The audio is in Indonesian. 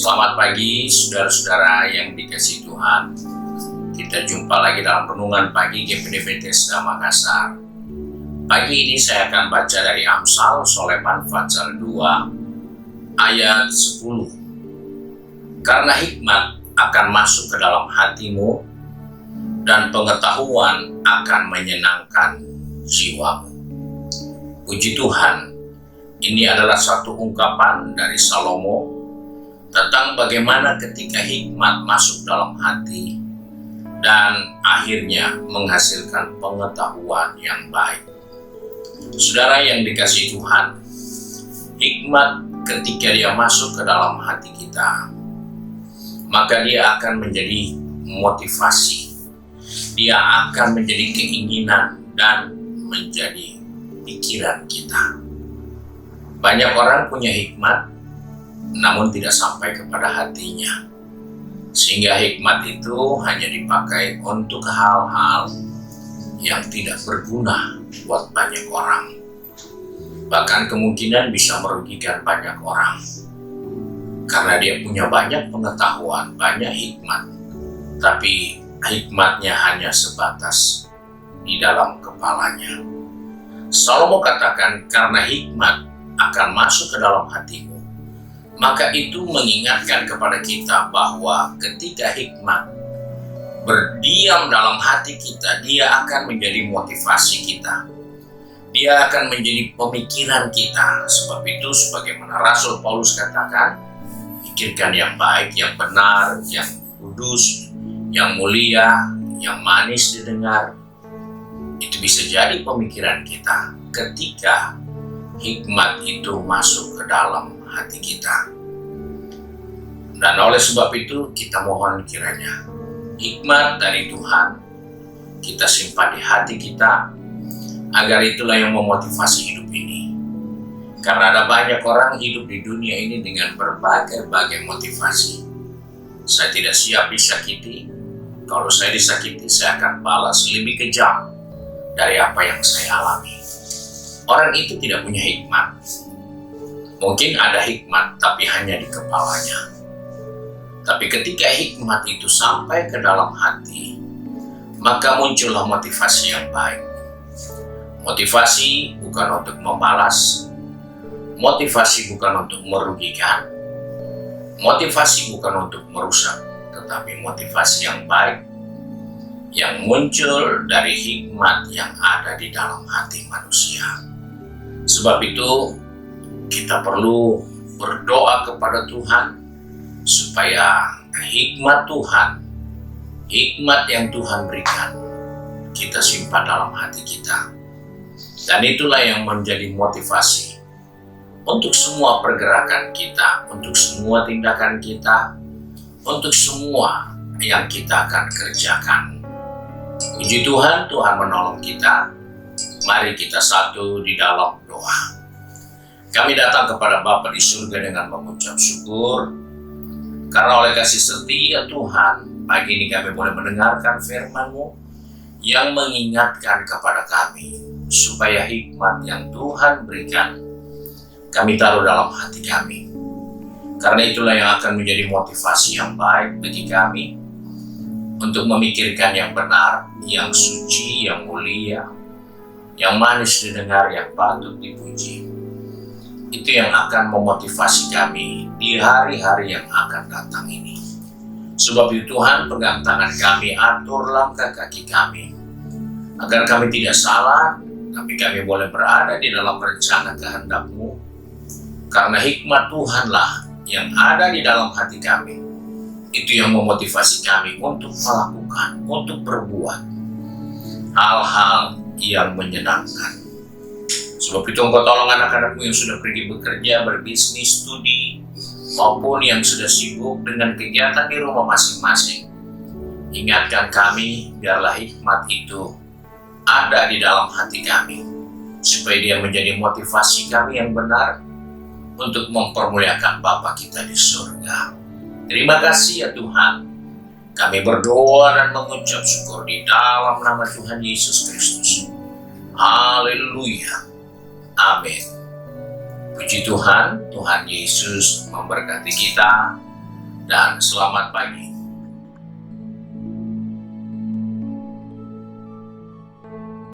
Selamat pagi saudara-saudara yang dikasihi Tuhan. Kita jumpa lagi dalam renungan pagi GPD Bethesda Makassar. Pagi ini saya akan baca dari Amsal Soleman Fatsal 2 ayat 10. Karena hikmat akan masuk ke dalam hatimu dan pengetahuan akan menyenangkan jiwamu. Puji Tuhan, ini adalah satu ungkapan dari Salomo tentang bagaimana ketika hikmat masuk dalam hati dan akhirnya menghasilkan pengetahuan yang baik. Saudara yang dikasihi Tuhan, hikmat ketika dia masuk ke dalam hati kita, maka dia akan menjadi motivasi. Dia akan menjadi keinginan dan menjadi pikiran kita. Banyak orang punya hikmat, namun tidak sampai kepada hatinya. Sehingga hikmat itu hanya dipakai untuk hal-hal yang tidak berguna buat banyak orang. Bahkan kemungkinan bisa merugikan banyak orang. Karena dia punya banyak pengetahuan, banyak hikmat. Tapi hikmatnya hanya sebatas di dalam kepalanya. Salomo katakan, karena hikmat akan masuk ke dalam hatimu, maka itu mengingatkan kepada kita bahwa ketika hikmat berdiam dalam hati kita, dia akan menjadi motivasi kita. Dia akan menjadi pemikiran kita. Sebab itu sebagaimana Rasul Paulus katakan, pikirkan yang baik, yang benar, yang kudus, yang mulia, yang manis didengar. Itu bisa jadi pemikiran kita ketika hikmat itu masuk ke dalam hati kita. Dan oleh sebab itu kita mohon kiranya hikmat dari Tuhan kita simpan di hati kita, agar itulah yang memotivasi hidup ini. Karena ada banyak orang hidup di dunia ini dengan berbagai motivasi. Saya tidak siap disakiti. Kalau saya disakiti, saya akan balas lebih kejam dari apa yang saya alami. Orang itu tidak punya hikmat. Mungkin ada hikmat, tapi hanya di kepalanya. Tapi ketika hikmat itu sampai ke dalam hati, maka muncullah motivasi yang baik. Motivasi bukan untuk membalas, motivasi bukan untuk merugikan, motivasi bukan untuk merusak, tetapi motivasi yang baik yang muncul dari hikmat yang ada di dalam hati manusia. Sebab itu kita perlu berdoa kepada Tuhan supaya hikmat Tuhan, hikmat yang Tuhan berikan, kita simpan dalam hati kita. Dan itulah yang menjadi motivasi untuk semua pergerakan kita, untuk semua tindakan kita, untuk semua yang kita akan kerjakan. Puji Tuhan, Tuhan menolong kita. Mari kita satu di dalam doa. Kami datang kepada Bapa di surga dengan mengucap syukur, karena oleh kasih setia Tuhan, pagi ini kami boleh mendengarkan firman-Mu yang mengingatkan kepada kami, supaya hikmat yang Tuhan berikan, kami taruh dalam hati kami. Karena itulah yang akan menjadi motivasi yang baik bagi kami, untuk memikirkan yang benar, yang suci, yang mulia, yang manis didengar, yang patut dipuji. Itu yang akan memotivasi kami di hari-hari yang akan datang ini. Sebab itu Tuhan, pegang tangan kami, atur langkah kaki kami, agar kami tidak salah, tapi kami boleh berada di dalam rencana kehendak-Mu. Karena hikmat Tuhanlah yang ada di dalam hati kami. Itu yang memotivasi kami untuk melakukan, untuk berbuat hal-hal yang menyenangkan. Sebab itu Engkau tolong anak-anak-Mu yang sudah pergi bekerja, berbisnis, studi, maupun yang sudah sibuk dengan kegiatan di rumah masing-masing. Ingatkan kami, biarlah hikmat itu ada di dalam hati kami, supaya dia menjadi motivasi kami yang benar untuk mempermuliakan Bapa kita di surga. Terima kasih ya Tuhan. Kami berdoa dan mengucap syukur di dalam nama Tuhan Yesus Kristus. Haleluya. Amin. Puji Tuhan, Tuhan Yesus memberkati kita. dan selamat pagi.